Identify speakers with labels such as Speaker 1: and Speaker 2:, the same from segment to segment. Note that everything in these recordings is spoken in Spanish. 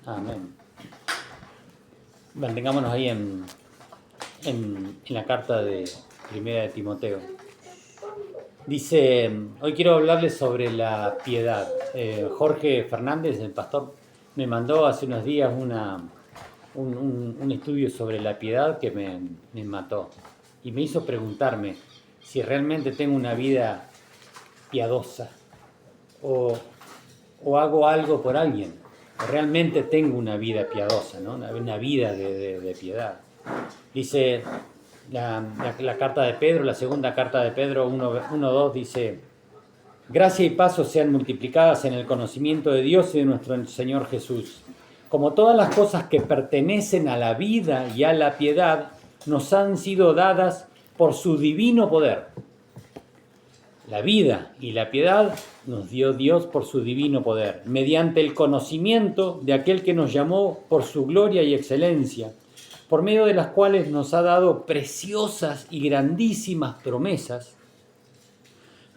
Speaker 1: Amén. Mantengámonos ahí en la carta de Primera de Timoteo. Dice, hoy quiero hablarles sobre la piedad. Jorge Fernández, el pastor, me mandó hace unos días un estudio sobre la piedad que me mató. Y me hizo preguntarme si realmente tengo una vida piadosa o hago algo por alguien. Realmente tengo una vida piadosa, ¿no? Una vida de piedad. Dice la carta de Pedro, la segunda carta de Pedro 1:2 dice: gracia y paz sean multiplicadas en el conocimiento de Dios y de nuestro Señor Jesús. Como todas las cosas que pertenecen a la vida y a la piedad nos han sido dadas por su divino poder. La vida y la piedad nos dio Dios por su divino poder, mediante el conocimiento de aquel que nos llamó por su gloria y excelencia, por medio de las cuales nos ha dado preciosas y grandísimas promesas,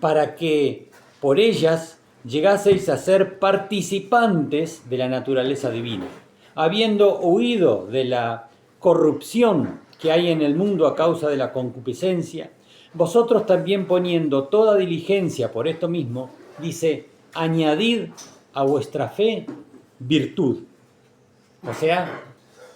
Speaker 1: para que por ellas llegaseis a ser participantes de la naturaleza divina, habiendo huido de la corrupción que hay en el mundo a causa de la concupiscencia. Vosotros también, poniendo toda diligencia por esto mismo, dice, añadid a vuestra fe virtud, o sea,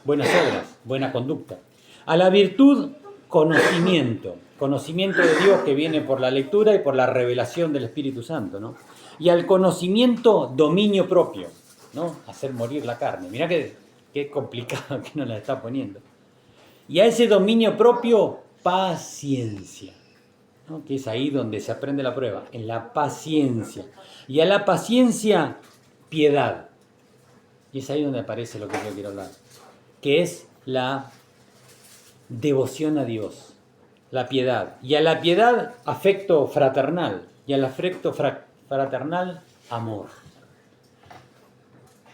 Speaker 1: buenas obras, buena conducta. A la virtud, conocimiento de Dios que viene por la lectura y por la revelación del Espíritu Santo, ¿no? Y al conocimiento, dominio propio, ¿no? Hacer morir la carne. Mirá qué complicado que nos la está poniendo. Y a ese dominio propio, paciencia, ¿no? Que es ahí donde se aprende la prueba, en la paciencia. Y a la paciencia, piedad. Y es ahí donde aparece lo que yo quiero hablar, que es la devoción a Dios, la piedad. Y a la piedad, afecto fraternal. Y al afecto fraternal, amor.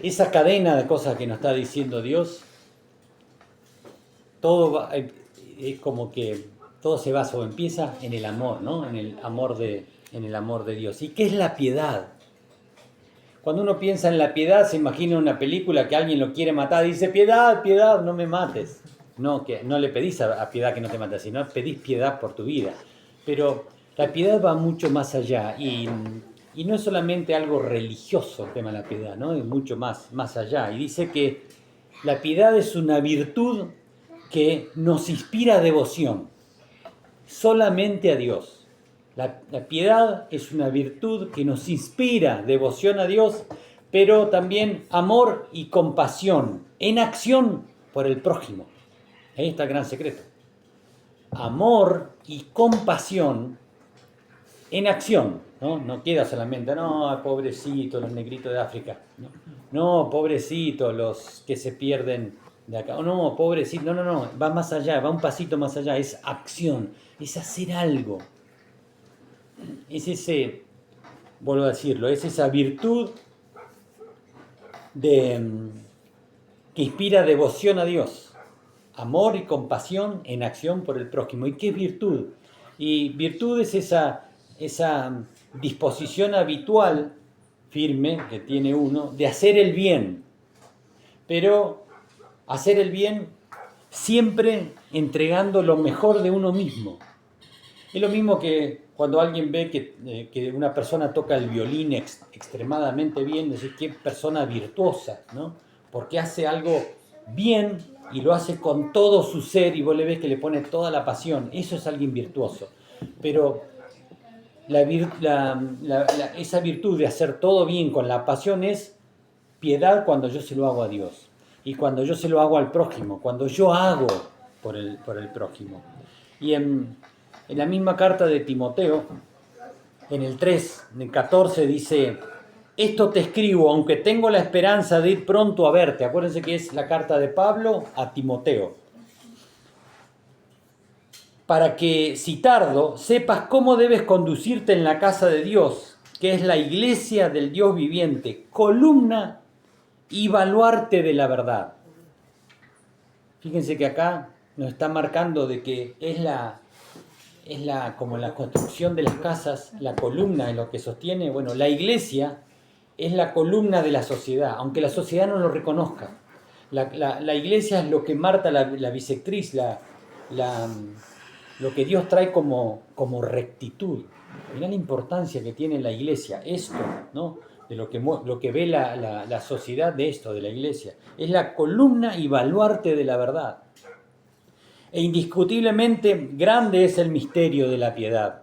Speaker 1: Esa cadena de cosas que nos está diciendo Dios, todo es como que todo se basa o empieza en el amor, ¿no? En el amor de Dios. ¿Y qué es la piedad? Cuando uno piensa en la piedad, se imagina una película que alguien lo quiere matar y dice, piedad, piedad, no me mates. No, que no le pedís a piedad que no te mate, sino pedís piedad por tu vida. Pero la piedad va mucho más allá y no es solamente algo religioso el tema de la piedad, ¿no? Es mucho más allá. Y dice que la piedad es una virtud que nos inspira devoción solamente a Dios. La piedad es una virtud que nos inspira devoción a Dios, pero también amor y compasión en acción por el prójimo. Ahí está el gran secreto. Amor y compasión en acción, ¿no? No queda solamente, no, pobrecito, los negritos de África. No, pobrecito, los que se pierden de acá. No, pobrecito, no, va más allá, va un pasito más allá, es acción, es hacer algo. Es ese, vuelvo a decirlo, es esa virtud que inspira devoción a Dios. Amor y compasión en acción por el prójimo. ¿Y qué es virtud? Y virtud es esa disposición habitual, firme, que tiene uno, de hacer el bien. Pero hacer el bien siempre entregando lo mejor de uno mismo. Es lo mismo que cuando alguien ve que una persona toca el violín extremadamente bien, decir, qué persona virtuosa, ¿no? Porque hace algo bien y lo hace con todo su ser y vos le ves que le pone toda la pasión. Eso es alguien virtuoso. Pero esa virtud de hacer todo bien con la pasión es piedad cuando yo se lo hago a Dios. Y cuando yo se lo hago al prójimo, cuando yo hago por el prójimo. Y en la misma carta de Timoteo, en el 3, en el 14, dice, esto te escribo, aunque tengo la esperanza de ir pronto a verte. Acuérdense que es la carta de Pablo a Timoteo. Para que, si tardo, sepas cómo debes conducirte en la casa de Dios, que es la iglesia del Dios viviente, columna y baluarte de la verdad. Fíjense que acá nos está marcando de que es como la construcción de las casas, la columna es lo que sostiene. Bueno, la iglesia es la columna de la sociedad, aunque la sociedad no lo reconozca. La iglesia es lo que marca la bisectriz, lo que Dios trae como rectitud. Mirá la importancia que tiene la iglesia, esto, ¿no? De lo que ve la sociedad de esto, de la iglesia. Es la columna y baluarte de la verdad. E indiscutiblemente grande es el misterio de la piedad.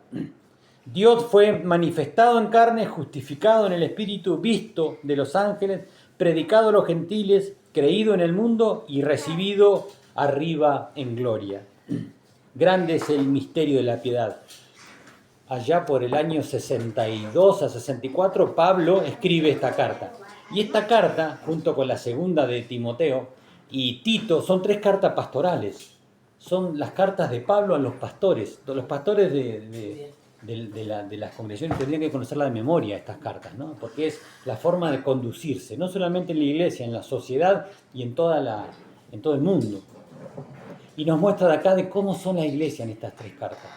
Speaker 1: Dios fue manifestado en carne, justificado en el Espíritu, visto de los ángeles, predicado a los gentiles, creído en el mundo y recibido arriba en gloria. Grande es el misterio de la piedad. Allá por el año 62 a 64, Pablo escribe esta carta. Y esta carta, junto con la segunda de Timoteo y Tito, son 3 cartas pastorales. Son las cartas de Pablo a los pastores. Los pastores de las congregaciones tendrían que conocerla de memoria, estas cartas, ¿no? Porque es la forma de conducirse, no solamente en la iglesia, en la sociedad y en todo el mundo. Y nos muestra de acá de cómo son las iglesias en estas 3 cartas.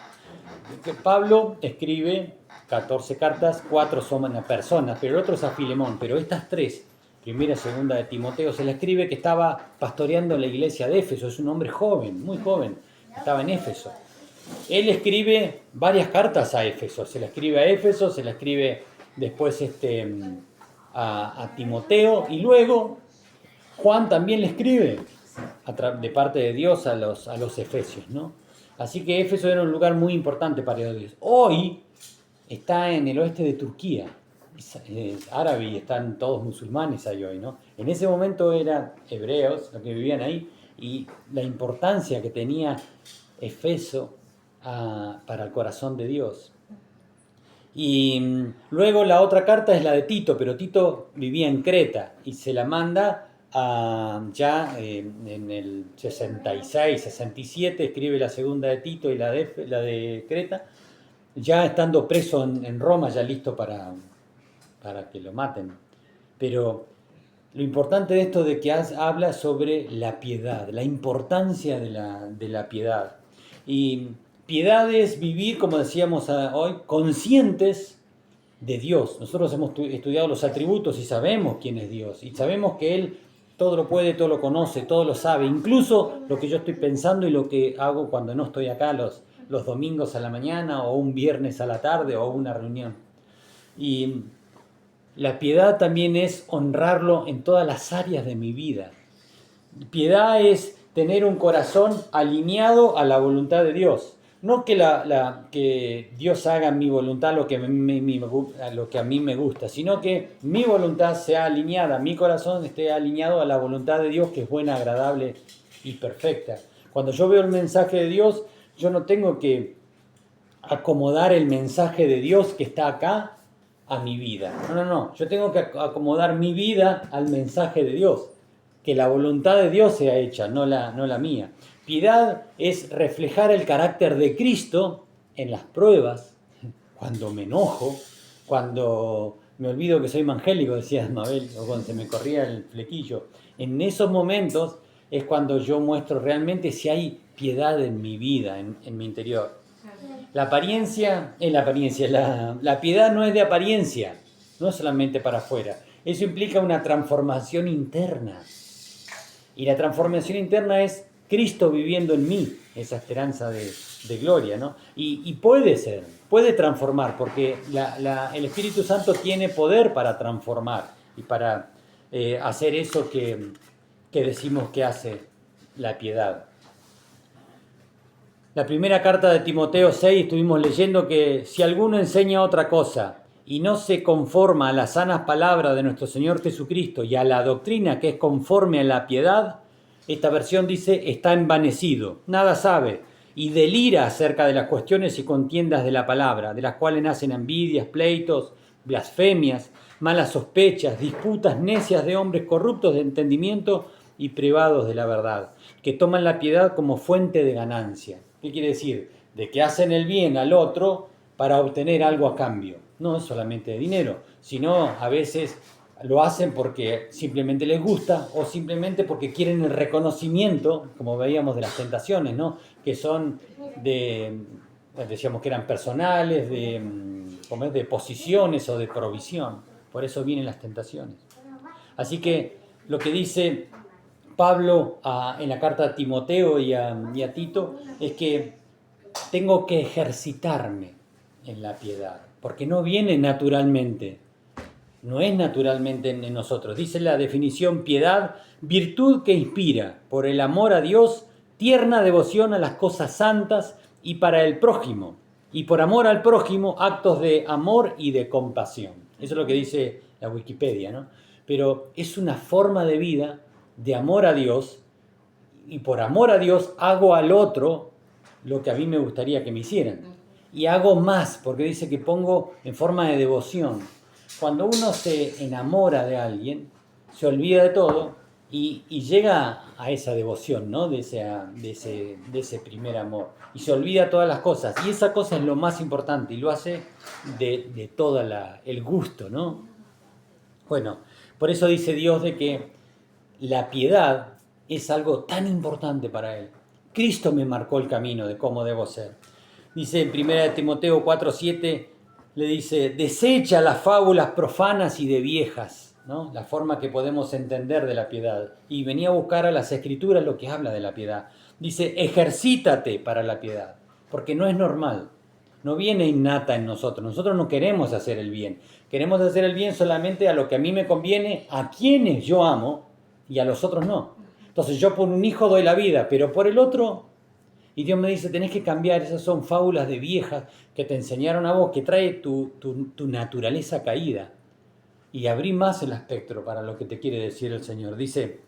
Speaker 1: Pablo escribe 14 cartas, 4 son a personas, pero el otro es a Filemón. Pero estas 3, primera y segunda de Timoteo, se le escribe que estaba pastoreando la iglesia de Éfeso. Es un hombre joven, muy joven, estaba en Éfeso. Él escribe varias cartas a Éfeso. Se la escribe a Éfeso, se la escribe después a Timoteo, y luego Juan también le escribe de parte de Dios a los efesios, ¿no? Así que Éfeso era un lugar muy importante para Dios. Hoy está en el oeste de Turquía, es árabe y están todos musulmanes ahí hoy, ¿no? En ese momento eran hebreos los que vivían ahí, y la importancia que tenía Éfeso para el corazón de Dios. Y luego la otra carta es la de Tito, pero Tito vivía en Creta y se la manda ya en el 66, 67, escribe la segunda de Tito y la de Creta, ya estando preso en Roma, ya listo para que lo maten. Pero lo importante de esto de que habla sobre la piedad, la importancia de la piedad. Y piedad es vivir, como decíamos hoy, conscientes de Dios. Nosotros hemos estudiado los atributos y sabemos quién es Dios. Y sabemos que Él todo lo puede, todo lo conoce, todo lo sabe. Incluso lo que yo estoy pensando y lo que hago cuando no estoy acá los domingos a la mañana o un viernes a la tarde o una reunión. Y la piedad también es honrarlo en todas las áreas de mi vida. Piedad es tener un corazón alineado a la voluntad de Dios. No que, que Dios haga mi voluntad lo que a mí me gusta, sino que mi voluntad sea alineada, mi corazón esté alineado a la voluntad de Dios, que es buena, agradable y perfecta. Cuando yo veo el mensaje de Dios, yo no tengo que acomodar el mensaje de Dios que está acá a mi vida. No. Yo tengo que acomodar mi vida al mensaje de Dios. Que la voluntad de Dios sea hecha, no la mía. Piedad es reflejar el carácter de Cristo en las pruebas, cuando me enojo, cuando me olvido que soy evangélico, decía Mabel, o cuando se me corría el flequillo. En esos momentos es cuando yo muestro realmente si hay piedad en mi vida, en mi interior. La apariencia es la apariencia, la piedad no es de apariencia, no es solamente para afuera. Eso implica una transformación interna. Y la transformación interna es Cristo viviendo en mí, esa esperanza de gloria, ¿no? Y puede transformar, porque el Espíritu Santo tiene poder para transformar y para hacer eso que decimos que hace la piedad. La primera carta de Timoteo 6 estuvimos leyendo que si alguno enseña otra cosa y no se conforma a las sanas palabras de nuestro Señor Jesucristo y a la doctrina que es conforme a la piedad, esta versión dice, está envanecido, nada sabe, y delira acerca de las cuestiones y contiendas de la palabra, de las cuales nacen envidias, pleitos, blasfemias, malas sospechas, disputas necias de hombres corruptos de entendimiento y privados de la verdad, que toman la piedad como fuente de ganancia. ¿Qué quiere decir? De que hacen el bien al otro para obtener algo a cambio. No es solamente de dinero, sino a veces lo hacen porque simplemente les gusta o simplemente porque quieren el reconocimiento, como veíamos de las tentaciones, ¿no? Que son decíamos que eran personales, de posiciones o de provisión. Por eso vienen las tentaciones. Así que lo que dice Pablo en la carta a Timoteo y a Tito es que tengo que ejercitarme en la piedad, porque no viene naturalmente, no es naturalmente en nosotros. Dice la definición: piedad, virtud que inspira por el amor a Dios, tierna devoción a las cosas santas y para el prójimo, y por amor al prójimo, actos de amor y de compasión. Eso es lo que dice la Wikipedia, ¿no? Pero es una forma de vida de amor a Dios, y por amor a Dios hago al otro lo que a mí me gustaría que me hicieran. Y hago más, porque dice que pongo en forma de devoción. Cuando uno se enamora de alguien, se olvida de todo y llega a esa devoción, ¿no? de ese primer amor. Y se olvida todas las cosas. Y esa cosa es lo más importante y lo hace de todo el gusto, ¿no? Bueno, por eso dice Dios de que la piedad es algo tan importante para Él. Cristo me marcó el camino de cómo debo ser. Dice en 1 Timoteo 4:7, le dice: desecha las fábulas profanas y de viejas, ¿no? La forma que podemos entender de la piedad. Y venía a buscar a las Escrituras lo que habla de la piedad. Dice: ejercítate para la piedad, porque no es normal. No viene innata en nosotros. Nosotros no queremos hacer el bien. Queremos hacer el bien solamente a lo que a mí me conviene, a quienes yo amo, y a los otros no. Entonces yo por un hijo doy la vida, pero por el otro, y Dios me dice: tenés que cambiar. Esas son fábulas de viejas que te enseñaron a vos, que trae tu naturaleza caída. Y abrí más el espectro para lo que te quiere decir el Señor. Dice: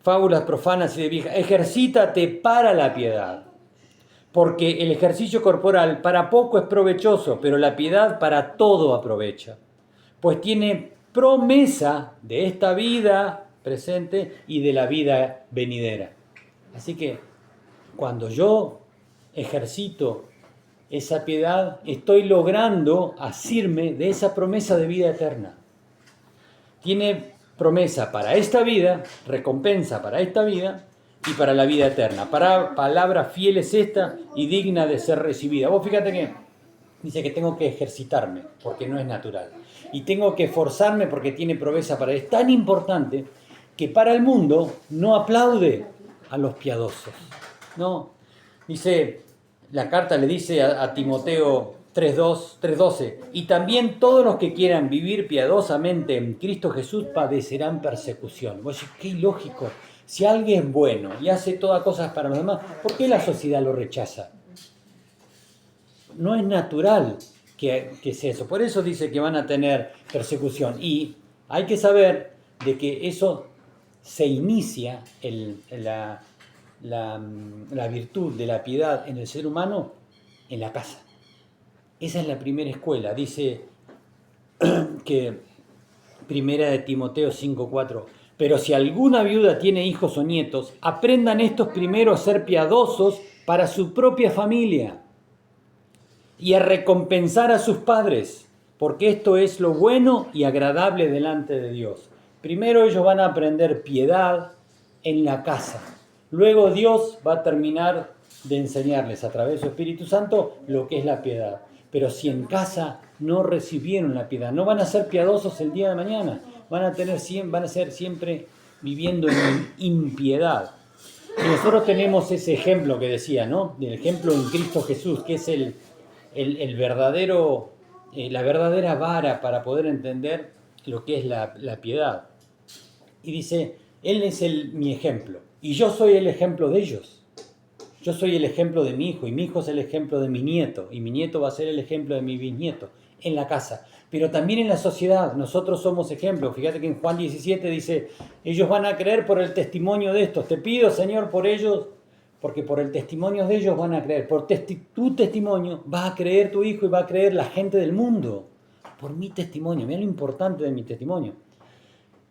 Speaker 1: fábulas profanas y de viejas, ejercítate para la piedad. Porque el ejercicio corporal para poco es provechoso, pero la piedad para todo aprovecha. Pues tiene promesa de esta vida presente y de la vida venidera. Así que cuando yo ejercito esa piedad, estoy logrando asirme de esa promesa de vida eterna. Tiene promesa para esta vida, recompensa para esta vida y para la vida eterna. Palabra fiel es esta y digna de ser recibida. Vos fíjate que dice que tengo que ejercitarme porque no es natural. Y tengo que esforzarme porque tiene promesa para él. Es tan importante que para el mundo no aplaude a los piadosos. No. Dice, la carta le dice a Timoteo 3:12, y también todos los que quieran vivir piadosamente en Cristo Jesús padecerán persecución. Vos decís, qué ilógico. Si alguien es bueno y hace todas cosas para los demás, ¿por qué la sociedad lo rechaza? No es natural que sea eso. Por eso dice que van a tener persecución. Y hay que saber de que eso se inicia, la virtud de la piedad en el ser humano, en la casa. Esa es la primera escuela. Dice que 1 Timoteo 5:4, pero si alguna viuda tiene hijos o nietos, aprendan estos primero a ser piadosos para su propia familia y a recompensar a sus padres, porque esto es lo bueno y agradable delante de Dios. Primero ellos van a aprender piedad en la casa. Luego Dios va a terminar de enseñarles a través de su Espíritu Santo lo que es la piedad. Pero si en casa no recibieron la piedad, no van a ser piadosos el día de mañana. Van a ser siempre viviendo en impiedad. Y nosotros tenemos ese ejemplo que decía, ¿no? El ejemplo en Cristo Jesús, que es el verdadero, la verdadera vara para poder entender lo que es la piedad. Y dice, Él es mi ejemplo, y yo soy el ejemplo de ellos. Yo soy el ejemplo de mi hijo, y mi hijo es el ejemplo de mi nieto, y mi nieto va a ser el ejemplo de mi bisnieto en la casa. Pero también en la sociedad, nosotros somos ejemplos. Fíjate que en Juan 17 dice, ellos van a creer por el testimonio de estos. Te pido, Señor, por ellos, porque por el testimonio de ellos van a creer. Por tu testimonio va a creer tu hijo y va a creer la gente del mundo. Por mi testimonio. Mira lo importante de mi testimonio.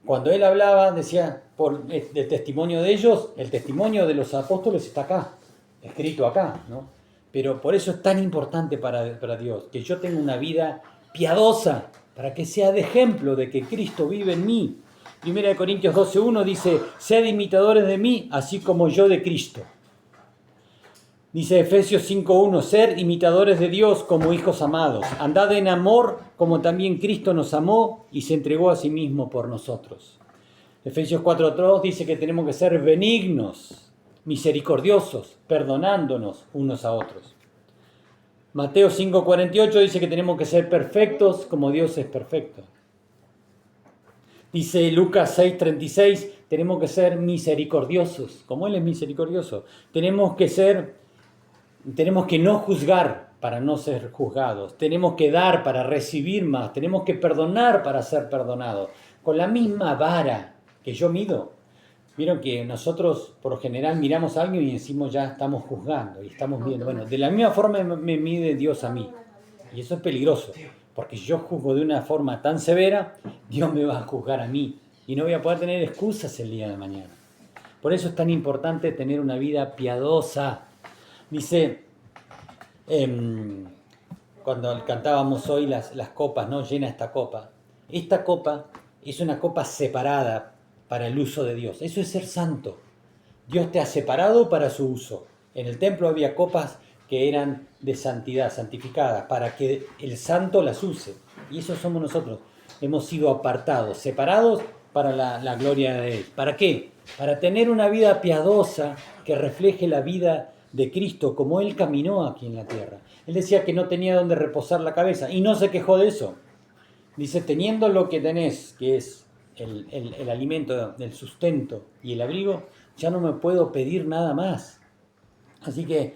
Speaker 1: Cuando él hablaba, decía, por el testimonio de ellos, el testimonio de los apóstoles está acá, escrito acá, ¿no? Pero por eso es tan importante para Dios, que yo tenga una vida piadosa, para que sea de ejemplo de que Cristo vive en mí. 1 Corintios 12:1 dice, sed imitadores de mí, así como yo de Cristo. Dice Efesios 5:1, ser imitadores de Dios como hijos amados. Andad en amor como también Cristo nos amó y se entregó a sí mismo por nosotros. Efesios 4:2 dice que tenemos que ser benignos, misericordiosos, perdonándonos unos a otros. Mateo 5:48 dice que tenemos que ser perfectos como Dios es perfecto. Dice Lucas 6:36, tenemos que ser misericordiosos, como Él es misericordioso. Tenemos que no juzgar para no ser juzgados. Tenemos que dar para recibir más. Tenemos que perdonar para ser perdonados. Con la misma vara que yo mido. Vieron que nosotros por lo general miramos a alguien y decimos ya estamos juzgando y estamos viendo. Bueno, de la misma forma me mide Dios a mí. Y eso es peligroso. Porque si yo juzgo de una forma tan severa, Dios me va a juzgar a mí. Y no voy a poder tener excusas el día de mañana. Por eso es tan importante tener una vida piadosa. Dice, cuando cantábamos hoy las copas, ¿no? Llena esta copa. Esta copa es una copa separada para el uso de Dios. Eso es ser santo. Dios te ha separado para su uso. En el templo había copas que eran de santidad, santificadas, para que el santo las use. Y eso somos nosotros. Hemos sido apartados, separados para la gloria de Él. ¿Para qué? Para tener una vida piadosa que refleje la vida de Cristo, como Él caminó aquí en la tierra. Él decía que no tenía donde reposar la cabeza y no se quejó de eso. Dice, teniendo lo que tenés, que es el alimento, el sustento y el abrigo, ya no me puedo pedir nada más. Así que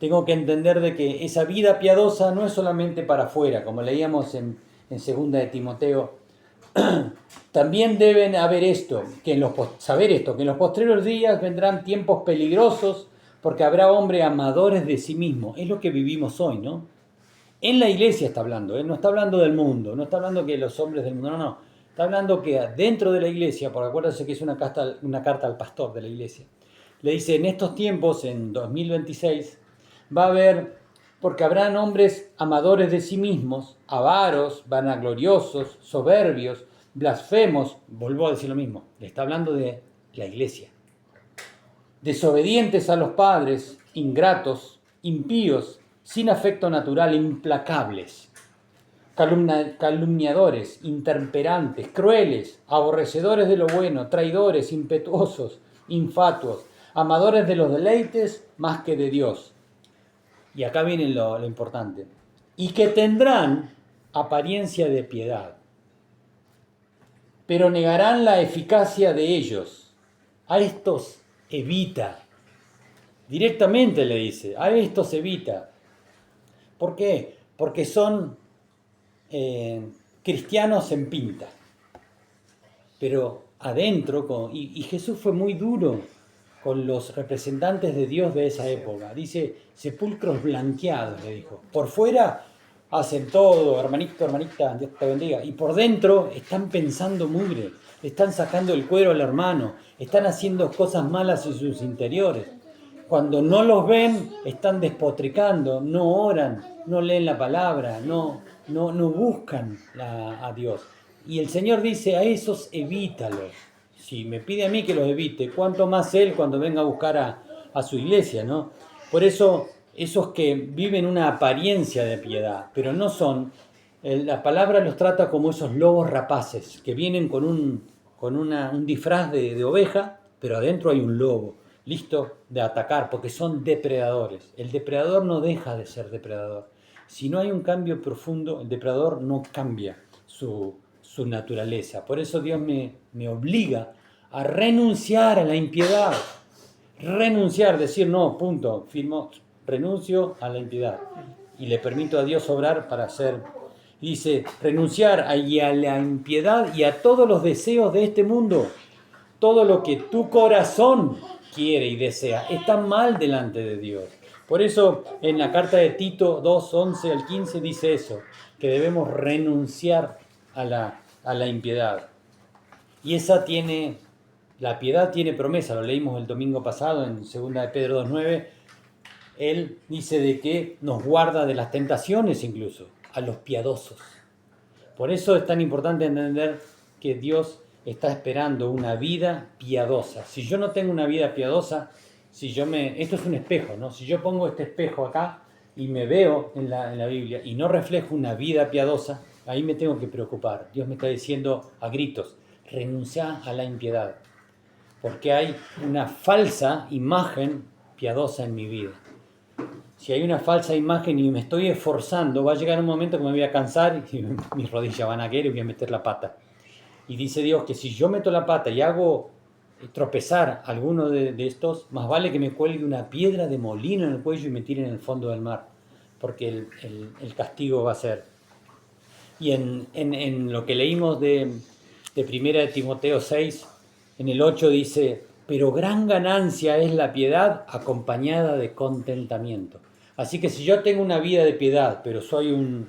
Speaker 1: tengo que entender de que esa vida piadosa no es solamente para afuera, como leíamos en 2 de Timoteo. También deben saber esto, que en los postreros días vendrán tiempos peligrosos, porque habrá hombres amadores de sí mismos. Es lo que vivimos hoy, ¿no? En la iglesia está hablando, no está hablando del mundo, no está hablando que los hombres del mundo, no. Está hablando que dentro de la iglesia, porque acuérdense que es una carta al pastor de la iglesia, le dice, en estos tiempos, en 2026, va a haber, porque habrán hombres amadores de sí mismos, avaros, vanagloriosos, soberbios, blasfemos, vuelvo a decir lo mismo, le está hablando de la iglesia. Desobedientes a los padres, ingratos, impíos, sin afecto natural, implacables, calumniadores, intemperantes, crueles, aborrecedores de lo bueno, traidores, impetuosos, infatuos, amadores de los deleites más que de Dios. Y acá viene lo importante. Y que tendrán apariencia de piedad, pero negarán la eficacia de ellos. A estos evita. Directamente le dice, a estos evita. ¿Por qué? Porque son cristianos en pinta. Pero adentro, y Jesús fue muy duro con los representantes de Dios de esa época. Dice, sepulcros blanqueados, le dijo. Por fuera hacen todo, hermanito, hermanita, Dios te bendiga. Y por dentro están pensando mugre, le están sacando el cuero al hermano, están haciendo cosas malas en sus interiores. Cuando no los ven, están despotricando, no oran, no leen la palabra, no buscan a Dios. Y el Señor dice, a esos evítalos. Si me pide a mí que los evite, ¿cuánto más Él cuando venga a buscar a su iglesia, ¿no? Por eso, esos que viven una apariencia de piedad, pero no son, la palabra los trata como esos lobos rapaces, que vienen con un disfraz de oveja, pero adentro hay un lobo, listo de atacar, porque son depredadores. El depredador no deja de ser depredador. Si no hay un cambio profundo, el depredador no cambia su naturaleza. Por eso Dios me obliga a renunciar a la impiedad. Renunciar, decir no, punto, firmo, renuncio a la impiedad. Y le permito a Dios obrar para hacer. Dice, renunciar a la impiedad y a todos los deseos de este mundo. Todo lo que tu corazón quiere y desea está mal delante de Dios. Por eso en la carta de Tito 2, 11 al 15 dice eso, que debemos renunciar a la impiedad. Y la piedad tiene promesa, lo leímos el domingo pasado en 2 de Pedro 2:9. Él dice de que nos guarda de las tentaciones incluso, a los piadosos. Por eso es tan importante entender que Dios está esperando una vida piadosa. Si yo no tengo una vida piadosa, esto es un espejo, ¿no? Si yo pongo este espejo acá y me veo en la Biblia y no reflejo una vida piadosa, ahí me tengo que preocupar. Dios me está diciendo a gritos, renuncia a la impiedad, porque hay una falsa imagen piadosa en mi vida. Si hay una falsa imagen y me estoy esforzando, va a llegar un momento que me voy a cansar y mis rodillas van a caer y voy a meter la pata. Y dice Dios que si yo meto la pata y hago tropezar a alguno de estos, más vale que me cuelgue una piedra de molino en el cuello y me tire en el fondo del mar, porque el castigo va a ser. Y en lo que leímos de 1 de Timoteo 6, en el 8 dice, pero gran ganancia es la piedad acompañada de contentamiento. Así que si yo tengo una vida de piedad, pero soy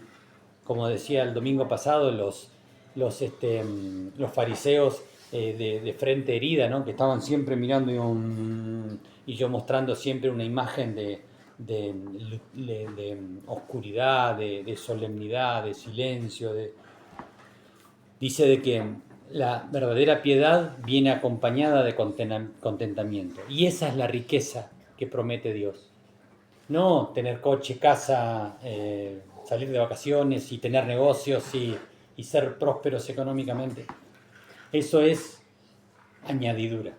Speaker 1: como decía el domingo pasado, los fariseos de frente herida, ¿no? Que estaban siempre mirando y yo mostrando siempre una imagen de oscuridad, de solemnidad, de silencio. Dice de que la verdadera piedad viene acompañada de contentamiento. Y esa es la riqueza que promete Dios. No tener coche, casa, salir de vacaciones y tener negocios y ser prósperos económicamente. Eso es añadidura.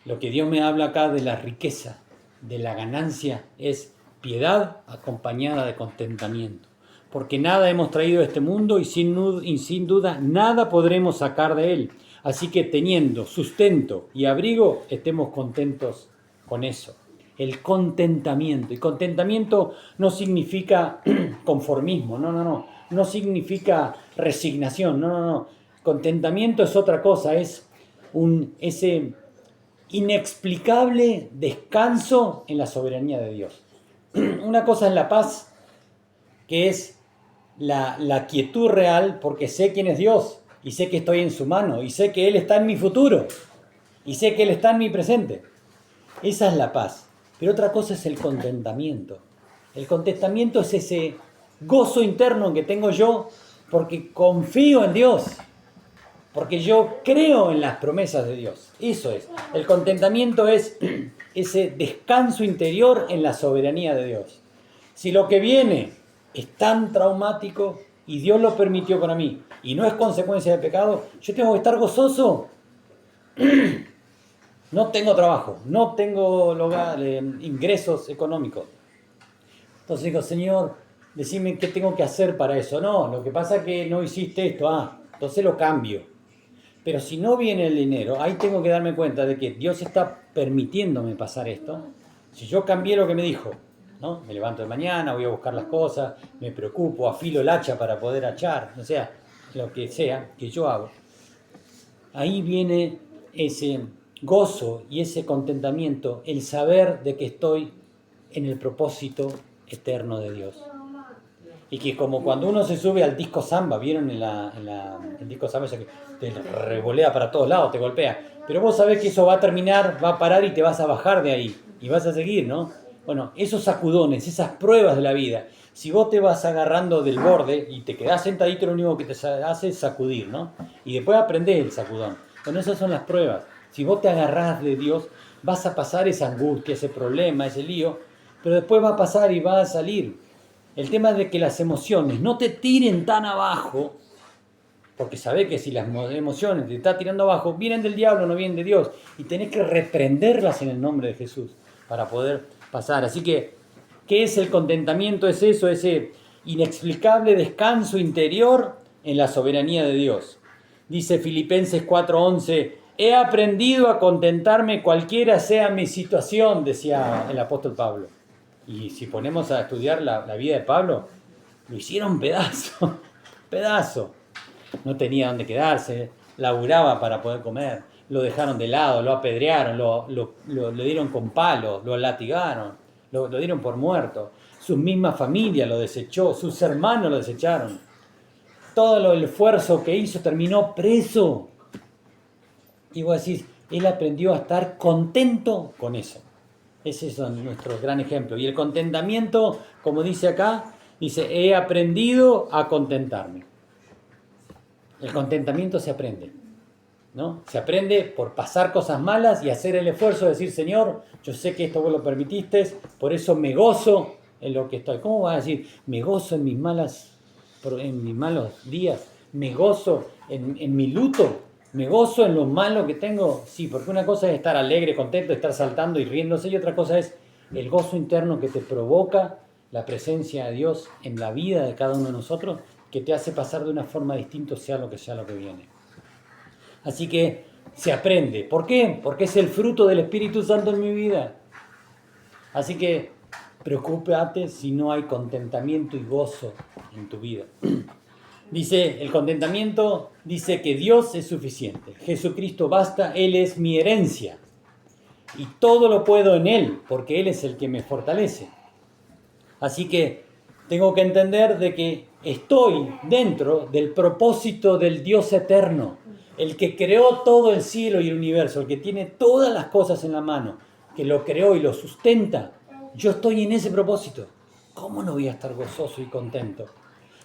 Speaker 1: Lo que Dios me habla acá de la riqueza, de la ganancia, es piedad acompañada de contentamiento. Porque nada hemos traído a este mundo y sin duda nada podremos sacar de él. Así que teniendo sustento y abrigo, estemos contentos con eso. El contentamiento. Y contentamiento no significa conformismo, no. No significa resignación, no. Contentamiento es otra cosa, es ese inexplicable descanso en la soberanía de Dios. Una cosa es la paz, que es la quietud real, porque sé quién es Dios, y sé que estoy en su mano, y sé que Él está en mi futuro, y sé que Él está en mi presente. Esa es la paz. Pero otra cosa es el contentamiento. El contentamiento es ese gozo interno que tengo yo porque confío en Dios, porque yo creo en las promesas de Dios. Eso es. El contentamiento es ese descanso interior en la soberanía de Dios. Si lo que viene es tan traumático y Dios lo permitió para mí y no es consecuencia de pecado, yo tengo que estar gozoso. No tengo trabajo, no tengo ingresos económicos. Entonces digo, Señor, decime qué tengo que hacer para eso. No, lo que pasa es que no hiciste esto. Entonces lo cambio. Pero si no viene el dinero, ahí tengo que darme cuenta de que Dios está permitiéndome pasar esto. Si yo cambié lo que me dijo, ¿no? Me levanto de mañana, voy a buscar las cosas, me preocupo, afilo el hacha para poder hachar, o sea, lo que sea que yo hago. Ahí viene ese gozo y ese contentamiento, el saber de que estoy en el propósito eterno de Dios. Y que como cuando uno se sube al disco samba, ¿vieron el disco samba? Ese que te revolea para todos lados, te golpea. Pero vos sabés que eso va a terminar, va a parar y te vas a bajar de ahí. Y vas a seguir, ¿no? Bueno, esos sacudones, esas pruebas de la vida, si vos te vas agarrando del borde y te quedás sentadito, lo único que te hace es sacudir, ¿no? Y después aprendés el sacudón. Bueno, esas son las pruebas. Si vos te agarrás de Dios, vas a pasar esa angustia, ese problema, ese lío, pero después va a pasar y va a salir. El tema es de que las emociones no te tiren tan abajo, porque sabés que si las emociones te están tirando abajo, vienen del diablo, no vienen de Dios, y tenés que reprenderlas en el nombre de Jesús para poder pasar. Así que, ¿qué es el contentamiento? Es eso, ese inexplicable descanso interior en la soberanía de Dios. Dice Filipenses 4:11, he aprendido a contentarme cualquiera sea mi situación, decía el apóstol Pablo. Y si ponemos a estudiar la vida de Pablo, lo hicieron pedazo. No tenía dónde quedarse, laburaba para poder comer, lo dejaron de lado, lo apedrearon, lo dieron con palos, lo latigaron, lo dieron por muerto. Su misma familia lo desechó, sus hermanos lo desecharon. Todo el esfuerzo que hizo terminó preso. Y vos decís, él aprendió a estar contento con eso. Ese es nuestro gran ejemplo. Y el contentamiento, como dice acá, dice, he aprendido a contentarme. El contentamiento se aprende. ¿no? Se aprende por pasar cosas malas y hacer el esfuerzo de decir, Señor, yo sé que esto vos lo permitiste, por eso me gozo en lo que estoy. ¿Cómo vas a decir, me gozo en mis malos días? ¿Me gozo en mi luto? ¿Me gozo en lo malo que tengo? Sí, porque una cosa es estar alegre, contento, estar saltando y riéndose, y otra cosa es el gozo interno que te provoca la presencia de Dios en la vida de cada uno de nosotros, que te hace pasar de una forma distinta, sea lo que viene. Así que se aprende. ¿Por qué? Porque es el fruto del Espíritu Santo en mi vida. Así que preocúpate si no hay contentamiento y gozo en tu vida. Dice, el contentamiento dice que Dios es suficiente. Jesucristo basta, Él es mi herencia. Y todo lo puedo en Él, porque Él es el que me fortalece. Así que tengo que entender de que estoy dentro del propósito del Dios eterno, el que creó todo el cielo y el universo, el que tiene todas las cosas en la mano, que lo creó y lo sustenta. Yo estoy en ese propósito. ¿Cómo no voy a estar gozoso y contento?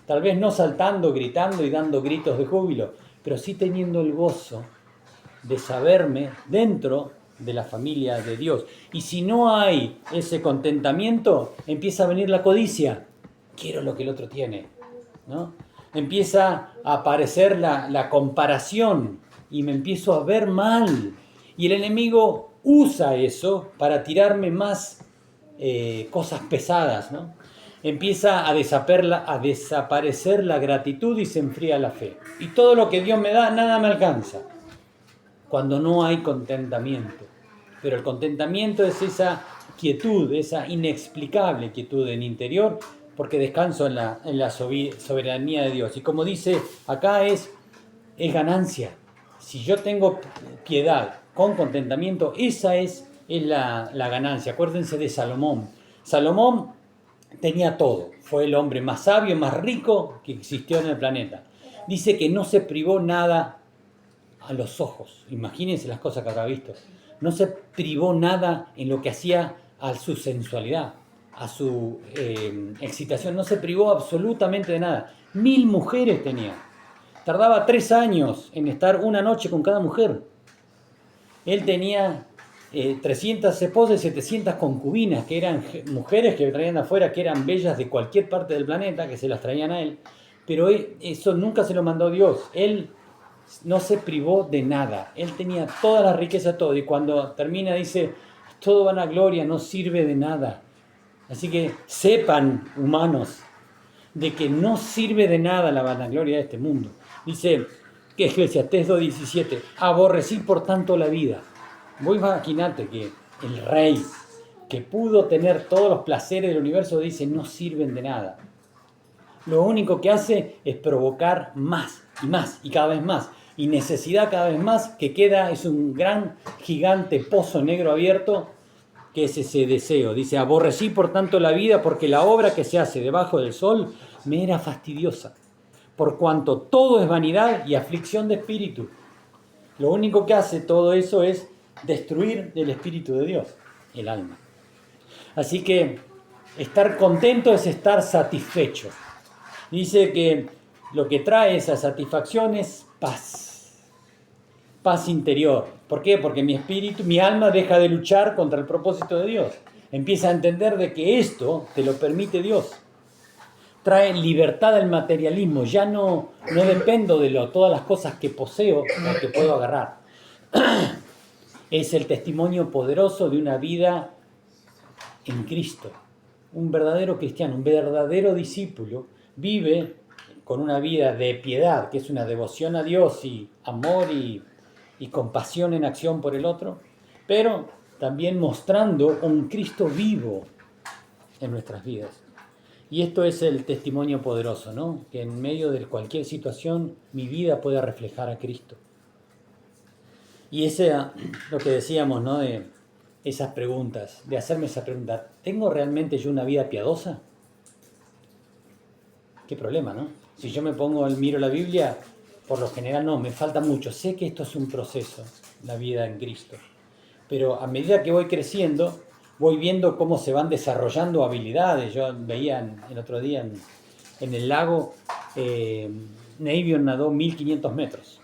Speaker 1: Tal vez no saltando, gritando y dando gritos de júbilo, pero sí teniendo el gozo de saberme dentro de la familia de Dios. Y si no hay ese contentamiento, empieza a venir la codicia. Quiero lo que el otro tiene, ¿no? Empieza a aparecer la comparación y me empiezo a ver mal. Y el enemigo usa eso para tirarme más cosas pesadas, ¿no? Empieza a desaparecer la gratitud y se enfría la fe. Y todo lo que Dios me da, nada me alcanza. Cuando no hay contentamiento. Pero el contentamiento es esa quietud, esa inexplicable quietud en interior, porque descanso en la soberanía de Dios. Y como dice acá, es ganancia. Si yo tengo piedad con contentamiento, esa es la ganancia. Acuérdense de Salomón. Salomón tenía todo. Fue el hombre más sabio, más rico que existió en el planeta. Dice que no se privó nada a los ojos. Imagínense las cosas que habrá visto. No se privó nada en lo que hacía a su sensualidad, a su excitación. No se privó absolutamente de nada. 1000 mujeres tenía. Tardaba 3 años en estar una noche con cada mujer. Él tenía 300 esposas y 700 concubinas, que eran mujeres que traían de afuera, que eran bellas de cualquier parte del planeta, que se las traían a él. Pero eso nunca se lo mandó Dios. Él no se privó de nada. Él tenía toda la riqueza, todo. Y cuando termina dice, todo vanagloria, no sirve de nada. Así que sepan, humanos, de que no sirve de nada la vanagloria de este mundo. Dice que Eclesiastés 2:17, aborrecí por tanto la vida. Vos imaginate que el rey, que pudo tener todos los placeres del universo, dice, no sirven de nada. Lo único que hace es provocar más y más y cada vez más. Y necesidad cada vez más, que queda, es un gran, gigante pozo negro abierto, que es ese deseo. Dice, aborrecí por tanto la vida, porque la obra que se hace debajo del sol me era fastidiosa, por cuanto todo es vanidad y aflicción de espíritu. Lo único que hace todo eso es destruir el Espíritu de Dios, el alma. Así que estar contento es estar satisfecho. Dice que lo que trae esa satisfacción es paz. Paz interior. ¿Por qué? Porque mi espíritu, mi alma deja de luchar contra el propósito de Dios. Empieza a entender de que esto te lo permite Dios. Trae libertad del materialismo. Ya no dependo de todas las cosas que poseo o que puedo agarrar. Es el testimonio poderoso de una vida en Cristo. Un verdadero cristiano, un verdadero discípulo, vive con una vida de piedad, que es una devoción a Dios y amor y compasión en acción por el otro, pero también mostrando un Cristo vivo en nuestras vidas. Y esto es el testimonio poderoso, ¿no? Que en medio de cualquier situación mi vida pueda reflejar a Cristo. Y ese es lo que decíamos, ¿no? De esas preguntas, de hacerme esa pregunta, ¿tengo realmente yo una vida piadosa? Qué problema, ¿no? Si yo me miro la Biblia, por lo general no, me falta mucho. Sé que esto es un proceso, la vida en Cristo. Pero a medida que voy creciendo, voy viendo cómo se van desarrollando habilidades. Yo veía el otro día en el lago, Navion nadó 1500 metros.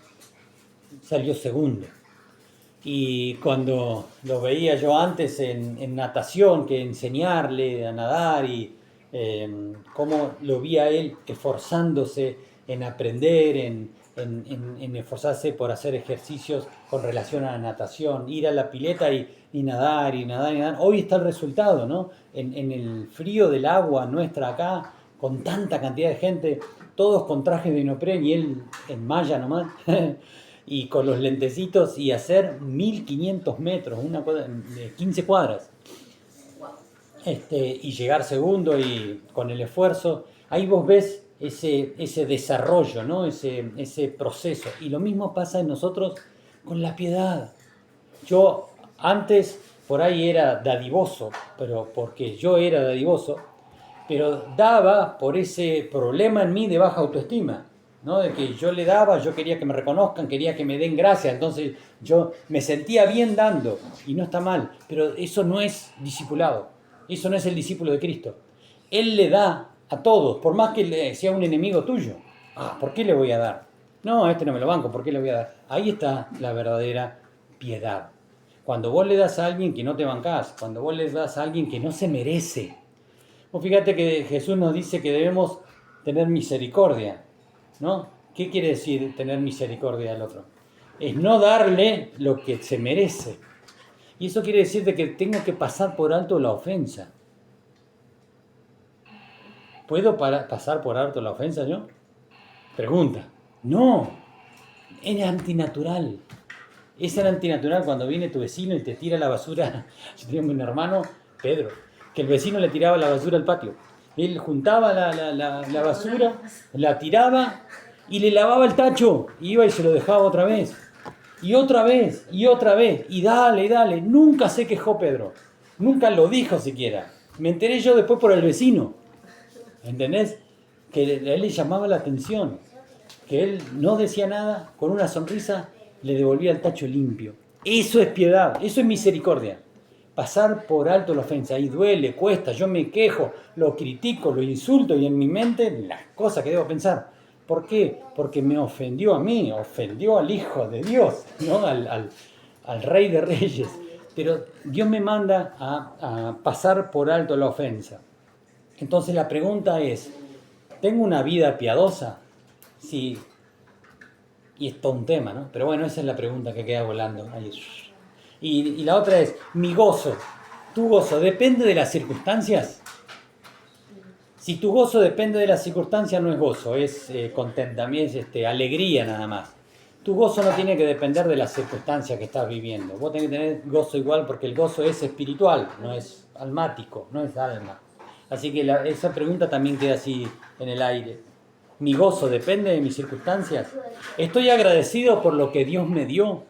Speaker 1: salió segundo. Y cuando lo veía yo antes en natación, que enseñarle a nadar y cómo lo vi a él esforzándose en aprender, en esforzarse por hacer ejercicios con relación a la natación, ir a la pileta y nadar y nadar y nadar. Hoy está el resultado, ¿no? En el frío del agua nuestra acá, con tanta cantidad de gente, todos con trajes de neopren y él en malla nomás. Y con los lentecitos y hacer 1500 metros, una cosa, 15 cuadras. Y llegar segundo y con el esfuerzo, ahí vos ves ese desarrollo, ¿no? ese proceso. Y lo mismo pasa en nosotros con la piedad. Yo antes por ahí era dadivoso, pero porque yo era dadivoso, pero daba por ese problema en mí de baja autoestima, ¿no? De que yo le daba, yo quería que me reconozcan, quería que me den gracias, entonces yo me sentía bien dando, y no está mal, pero eso no es discipulado, eso no es el discípulo de Cristo. Él le da a todos, por más que sea un enemigo tuyo. ¿Por qué le voy a dar? No, a este no me lo banco, ¿por qué le voy a dar? Ahí está la verdadera piedad. Cuando vos le das a alguien que no te bancás, cuando vos le das a alguien que no se merece. Vos fíjate que Jesús nos dice que debemos tener misericordia, ¿no? ¿Qué quiere decir tener misericordia al otro? Es no darle lo que se merece. Y eso quiere decir de que tengo que pasar por alto la ofensa. ¿Puedo pasar por alto la ofensa yo? Pregunta. No, es antinatural. Es el antinatural cuando viene tu vecino y te tira la basura. Yo tenía un hermano, Pedro, que el vecino le tiraba la basura al patio. Él juntaba la basura, la tiraba y le lavaba el tacho. Iba y se lo dejaba otra vez. Y otra vez, y otra vez. Y dale, y dale. Nunca se quejó Pedro. Nunca lo dijo siquiera. Me enteré yo después por el vecino. ¿Entendés? Que a él le llamaba la atención. Que él no decía nada, con una sonrisa le devolvía el tacho limpio. Eso es piedad, eso es misericordia. Pasar por alto la ofensa, ahí duele, cuesta, yo me quejo, lo critico, lo insulto y en mi mente las cosas que debo pensar. ¿Por qué? Porque me ofendió a mí, ofendió al Hijo de Dios, ¿no? al Rey de Reyes. Pero Dios me manda a pasar por alto la ofensa. Entonces la pregunta es, ¿tengo una vida piadosa? Sí. Y es todo un tema, ¿no? Pero bueno, esa es la pregunta que queda volando ahí. Y la otra es, mi gozo, tu gozo, ¿depende de las circunstancias? Si tu gozo depende de las circunstancias, no es gozo, es contentamiento, es alegría nada más. Tu gozo no tiene que depender de las circunstancias que estás viviendo. Vos tenés que tener gozo igual porque el gozo es espiritual, no es almático, no es alma. Así que esa pregunta también queda así en el aire. ¿Mi gozo depende de mis circunstancias? ¿Estoy agradecido por lo que Dios me dio?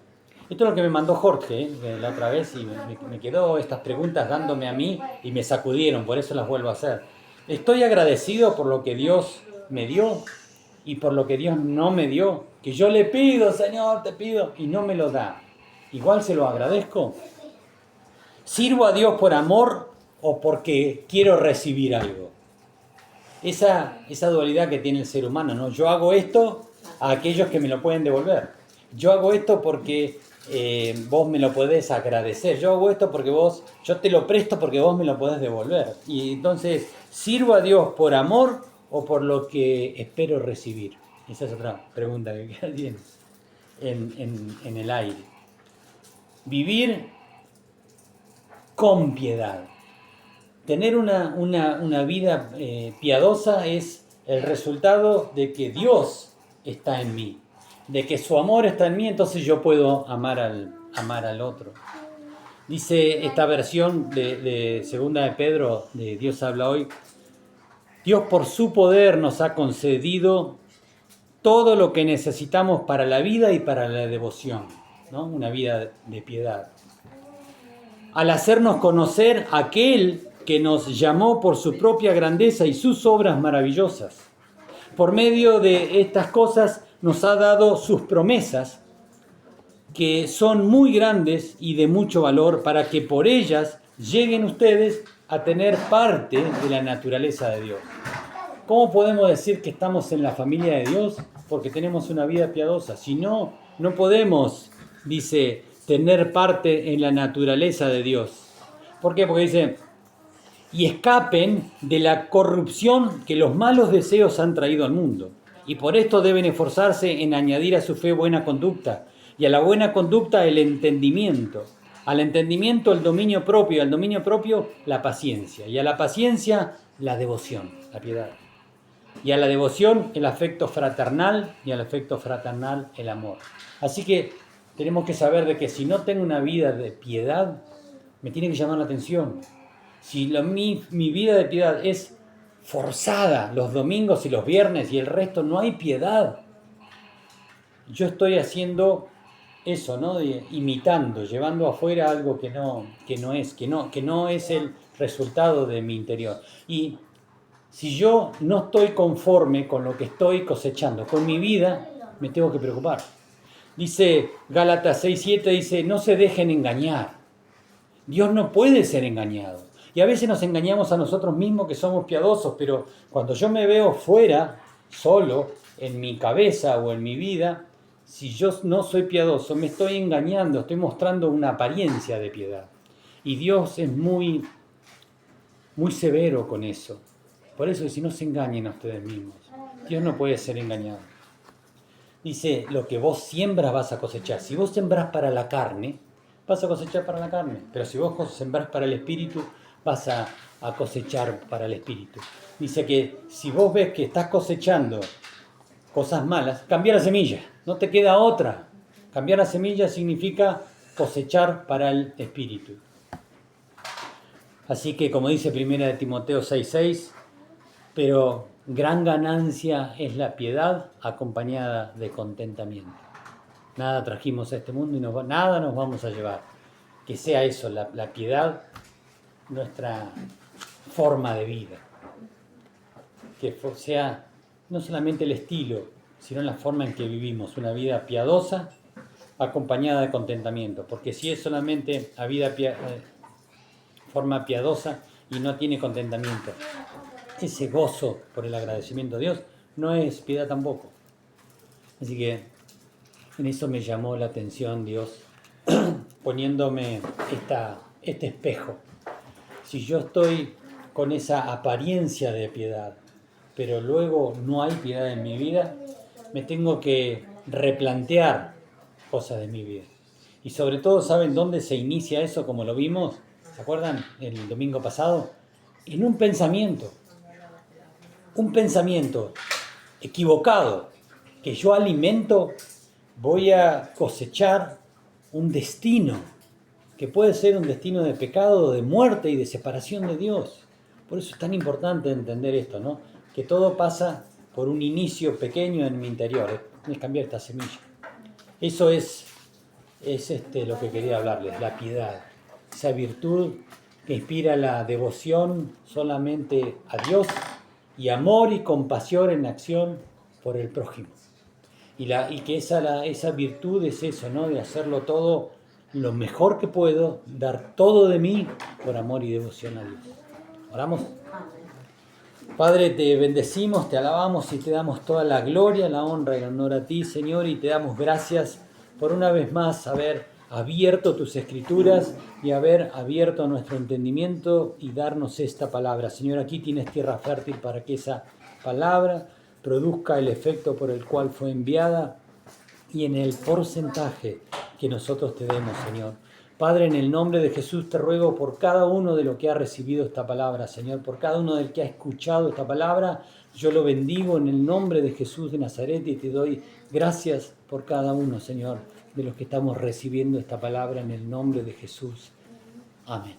Speaker 1: Esto es lo que me mandó Jorge la otra vez y me quedó estas preguntas dándome a mí y me sacudieron, por eso las vuelvo a hacer. ¿Estoy agradecido por lo que Dios me dio y por lo que Dios no me dio? Que yo le pido, Señor, te pido, y no me lo da. ¿Igual se lo agradezco? ¿Sirvo a Dios por amor o porque quiero recibir algo? Esa dualidad que tiene el ser humano, ¿no? Yo hago esto a aquellos que me lo pueden devolver. Yo hago esto porque vos me lo podés agradecer. Yo hago esto porque yo te lo presto porque vos me lo podés devolver. Y entonces, ¿sirvo a Dios por amor o por lo que espero recibir? Esa es otra pregunta que queda bien en el aire. Vivir con piedad. Tener una vida piadosa es el resultado de que Dios está en mí, de que su amor está en mí, entonces yo puedo amar al otro. Dice esta versión de Segunda de Pedro, de Dios habla hoy, Dios por su poder nos ha concedido todo lo que necesitamos para la vida y para la devoción, ¿no? Una vida de piedad. Al hacernos conocer a aquel que nos llamó por su propia grandeza y sus obras maravillosas. Por medio de estas cosas nos ha dado sus promesas, que son muy grandes y de mucho valor, para que por ellas lleguen ustedes a tener parte de la naturaleza de Dios. ¿Cómo podemos decir que estamos en la familia de Dios? Porque tenemos una vida piadosa. Si no, No podemos, dice, tener parte en la naturaleza de Dios. ¿Por qué? Porque dice, y escapen de la corrupción que los malos deseos han traído al mundo. Y por esto deben esforzarse en añadir a su fe buena conducta, y a la buena conducta el entendimiento, al entendimiento el dominio propio, y al dominio propio la paciencia, y a la paciencia la devoción, la piedad, y a la devoción el afecto fraternal, y al afecto fraternal el amor. Así que tenemos que saber de que si no tengo una vida de piedad, me tiene que llamar la atención. Si mi vida de piedad es forzada los domingos y los viernes y el resto no hay piedad, yo estoy haciendo eso, ¿no? Imitando, llevando afuera algo que no es el resultado de mi interior. Y si yo no estoy conforme con lo que estoy cosechando, con mi vida, me tengo que preocupar. Dice Gálatas 6:7, dice, no se dejen engañar. Dios no puede ser engañado. Y a veces nos engañamos a nosotros mismos que somos piadosos, pero cuando yo me veo fuera, solo, en mi cabeza o en mi vida, si yo no soy piadoso, me estoy engañando, estoy mostrando una apariencia de piedad. Y Dios es muy, muy severo con eso. Por eso, si no se engañen a ustedes mismos. Dios no puede ser engañado. Dice, lo que vos siembras vas a cosechar. Si vos sembrás para la carne, vas a cosechar para la carne. Pero si vos sembrás para el espíritu, vas a cosechar para el espíritu. Dice que si vos ves que estás cosechando cosas malas, cambia la semilla. No te queda otra. Cambiar la semilla significa cosechar para el espíritu. Así que, como dice 1 Timoteo 6:6, pero gran ganancia es la piedad acompañada de contentamiento. Nada trajimos a este mundo y nada nos vamos a llevar. Que sea eso, la piedad, nuestra forma de vida. Que sea no solamente el estilo, sino la forma en que vivimos. Una vida piadosa acompañada de contentamiento. Porque si es solamente a vida forma piadosa y no tiene contentamiento, ese gozo por el agradecimiento a Dios no es piedad tampoco. Así que en eso me llamó la atención Dios, poniéndome este espejo. Si yo estoy con esa apariencia de piedad, pero luego no hay piedad en mi vida, me tengo que replantear cosas de mi vida. Y sobre todo, ¿saben dónde se inicia eso? Como lo vimos, ¿se acuerdan? El domingo pasado, en un pensamiento equivocado que yo alimento, voy a cosechar un destino que puede ser un destino de pecado, de muerte y de separación de Dios. Por eso es tan importante entender esto, ¿no? Que todo pasa por un inicio pequeño en mi interior, es cambiar esta semilla. Eso es lo que quería hablarles, la piedad, esa virtud que inspira la devoción solamente a Dios y amor y compasión en acción por el prójimo. Y que esa virtud es eso, ¿no? De hacerlo todo lo mejor que puedo, dar todo de mí por amor y devoción a Dios. ¿Oramos? Padre, te bendecimos, te alabamos y te damos toda la gloria, la honra y el honor a ti, Señor, y te damos gracias por una vez más haber abierto tus escrituras y haber abierto nuestro entendimiento y darnos esta palabra. Señor, aquí tienes tierra fértil para que esa palabra produzca el efecto por el cual fue enviada y en el porcentaje que nosotros te demos, Señor. Padre, en el nombre de Jesús te ruego por cada uno de los que ha recibido esta palabra, Señor, por cada uno del que ha escuchado esta palabra, yo lo bendigo en el nombre de Jesús de Nazaret y te doy gracias por cada uno, Señor, de los que estamos recibiendo esta palabra en el nombre de Jesús. Amén.